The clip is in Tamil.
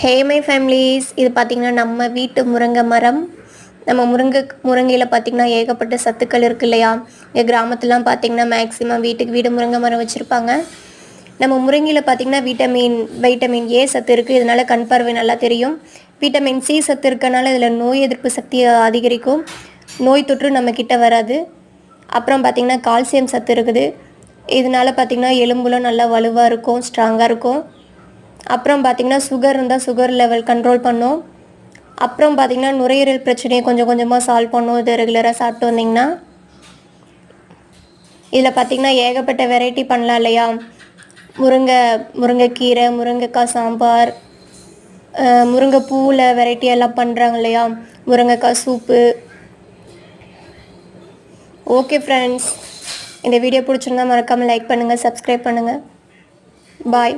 ஹே மை ஃபேமிலிஸ், இது பார்த்திங்கன்னா நம்ம வீட்டு முருங்கை மரம். நம்ம முருங்கையில் பார்த்திங்கன்னா ஏகப்பட்ட சத்துக்கள் இருக்குது இல்லையா. எங்கள் கிராமத்துலாம் பார்த்திங்கன்னா மேக்ஸிமம் வீட்டுக்கு வீடு முருங்கை மரம் வச்சுருப்பாங்க. நம்ம முருங்கையில் பார்த்திங்கன்னா வைட்டமின் ஏ சத்து இருக்குது. இதனால் கண் பார்வை நல்லா தெரியும். விட்டமின் சி சத்து இருக்கனால இதில் நோய் எதிர்ப்பு சக்தியை அதிகரிக்கும். நோய் தொற்று நம்மக்கிட்ட வராது. அப்புறம் பார்த்திங்கன்னா கால்சியம் சத்து இருக்குது. இதனால் பார்த்திங்கன்னா எலும்புலாம் நல்லா வலுவாக இருக்கும், ஸ்ட்ராங்காக இருக்கும். அப்புறம் பார்த்திங்கன்னா சுகர் இருந்தால் சுகர் லெவல் கண்ட்ரோல் பண்ணும். அப்புறம் பார்த்திங்கன்னா நுரையீரல் பிரச்சனையை கொஞ்சம் கொஞ்சமாக சால்வ் பண்ணும். இது ரெகுலராக சாப்பிட்டு வந்திங்கன்னா. இதில் பார்த்திங்கன்னா ஏகப்பட்ட வெரைட்டி பண்ணலாம் இல்லையா. முருங்கைக்கீரை, முருங்கைக்காய் சாம்பார், முருங்கைப்பூவில் வெரைட்டி எல்லாம் பண்ணுறாங்க இல்லையா. முருங்கைக்காய் சூப்பு. ஓகே ஃப்ரெண்ட்ஸ், இந்த வீடியோ பிடிச்சிருந்தா மறக்காமல் லைக் பண்ணுங்கள், சப்ஸ்கிரைப் பண்ணுங்கள். பாய்.